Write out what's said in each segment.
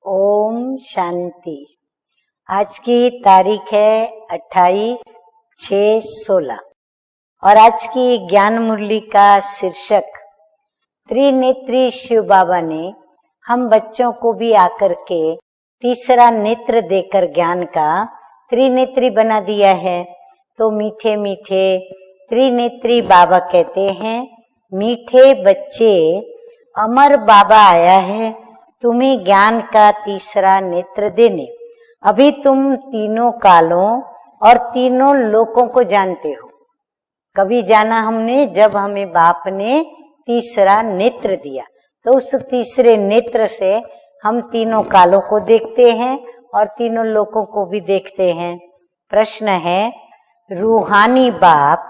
ओम शांति। आज की तारीख है 28/6/16 और आज की ज्ञान मुरली का शीर्षक त्रिनेत्री शिव बाबा ने हम बच्चों को भी आकर के तीसरा नेत्र देकर ज्ञान का त्रिनेत्री बना दिया है। तो मीठे मीठे त्रिनेत्री बाबा कहते हैं, मीठे बच्चे अमर बाबा आया है तुम्हें ज्ञान का तीसरा नेत्र देने। अभी तुम तीनों कालों और तीनों लोकों को जानते हो। कभी जाना हमने जब हमें बाप ने तीसरा नेत्र दिया, तो उस तीसरे नेत्र से हम तीनों कालों को देखते हैं और तीनों लोकों को भी देखते हैं। प्रश्न है, रूहानी बाप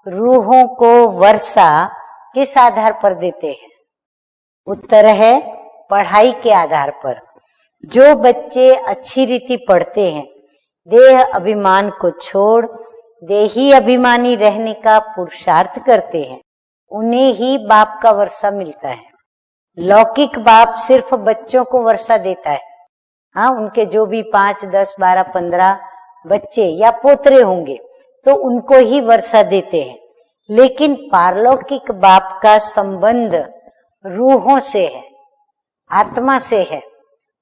रूहों को वर्षा किस आधार पर देते हैं? उत्तर है, पढ़ाई के आधार पर। जो बच्चे अच्छी रीति पढ़ते हैं, देह अभिमान को छोड़ देही अभिमानी रहने का पुरुषार्थ करते हैं, उन्हें ही बाप का वर्षा मिलता है। लौकिक बाप सिर्फ बच्चों को वर्षा देता है। हाँ, उनके जो भी 5, 10, 12, 15 बच्चे या पोतरे होंगे तो उनको ही वर्षा देते हैं। लेकिन पारलौकिक बाप का संबंध रूहों से है, आत्मा से है।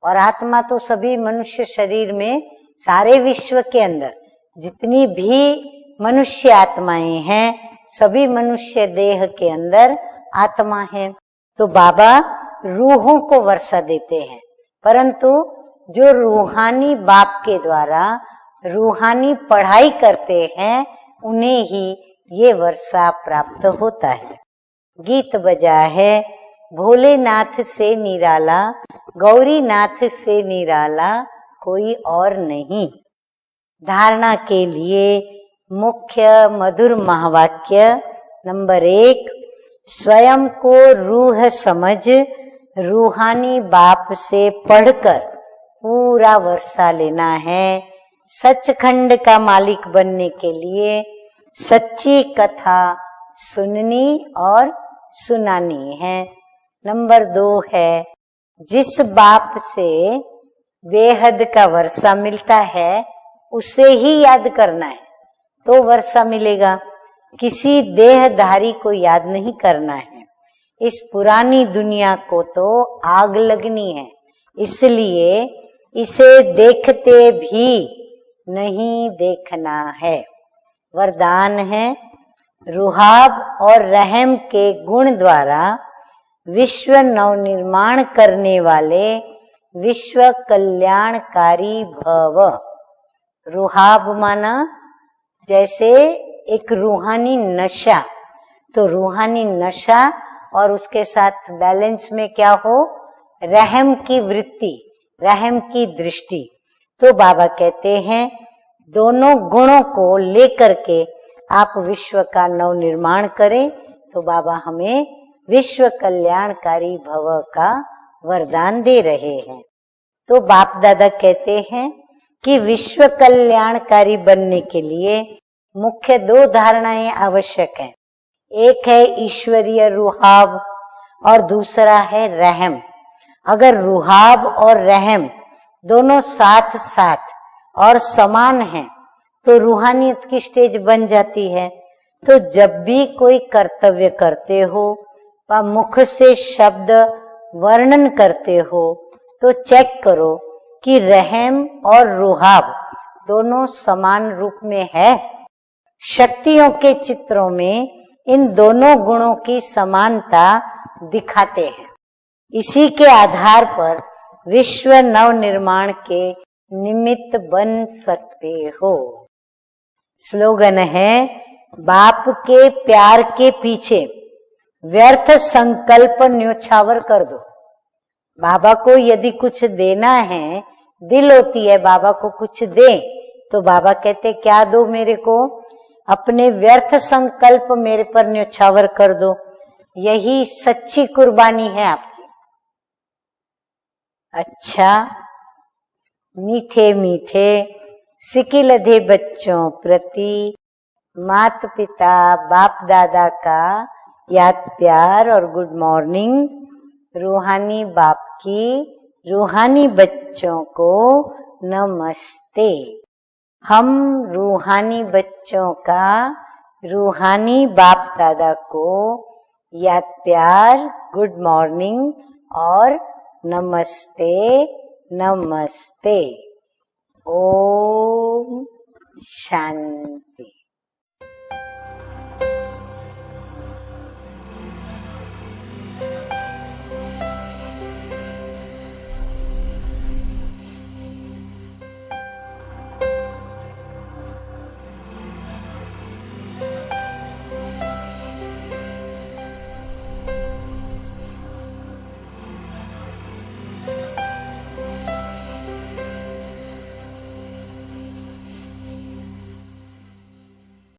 और आत्मा तो सभी मनुष्य शरीर में, सारे विश्व के अंदर जितनी भी मनुष्य आत्माएं हैं, सभी मनुष्य देह के अंदर आत्मा है। तो बाबा रूहों को वर्षा देते हैं, परंतु जो रूहानी बाप के द्वारा रूहानी पढ़ाई करते हैं, उन्हें ही ये वर्षा प्राप्त होता है। गीत बजा है, भोलेनाथ से निराला गौरीनाथ से निराला कोई और नहीं। धारणा के लिए मुख्य मधुर महावाक्य नंबर 1, स्वयं को रूह समझ रूहानी बाप से पढ़कर पूरा वर्षा लेना है। सचखंड का मालिक बनने के लिए सच्ची कथा सुननी और सुनानी है। नंबर 2 है, जिस बाप से बेहद का वर्षा मिलता है उसे ही याद करना है तो वर्षा मिलेगा। किसी देहधारी को याद नहीं करना है। इस पुरानी दुनिया को तो आग लगनी है, इसलिए इसे देखते भी नहीं देखना है। वरदान है, रुहाब और रहम के गुण द्वारा विश्व नवनिर्माण करने वाले विश्व कल्याणकारी भव। रुहाब माना जैसे एक रूहानी नशा, तो रूहानी नशा और उसके साथ बैलेंस में क्या हो, रहम की वृत्ति, रहम की दृष्टि। तो बाबा कहते हैं, दोनों गुणों को लेकर के आप विश्व का नवनिर्माण करें तो बाबा हमें विश्व कल्याणकारी भव का वरदान दे रहे हैं। तो बाप दादा कहते हैं कि विश्व कल्याणकारी बनने के लिए मुख्य 2 धारणाएं आवश्यक हैं। एक है ईश्वरीय रुहाब और दूसरा है रहम। अगर रुहाब और रहम दोनों साथ साथ और समान हैं तो रूहानियत की स्टेज बन जाती है। तो जब भी कोई कर्तव्य करते हो व मुख से शब्द वर्णन करते हो तो चेक करो कि रहम और रुहाब दोनों समान रूप में है। शक्तियों के चित्रों में इन दोनों गुणों की समानता दिखाते हैं। इसी के आधार पर विश्व नवनिर्माण के निमित्त बन सकते हो। स्लोगन है, बाप के प्यार के पीछे व्यर्थ संकल्प न्योछावर कर दो। बाबा को यदि कुछ देना है, दिल होती है बाबा को कुछ दे, तो बाबा कहते क्या दो मेरे को, अपने व्यर्थ संकल्प मेरे पर न्योछावर कर दो। यही सच्ची कुर्बानी है आपकी। अच्छा, मीठे मीठे सिकिलधे बच्चों प्रति माता पिता बाप दादा का याद प्यार और गुड मॉर्निंग। रूहानी बाप की रूहानी बच्चों को नमस्ते। हम रूहानी बच्चों का रूहानी बाप दादा को याद प्यार, गुड मॉर्निंग और नमस्ते नमस्ते। ओम शांति।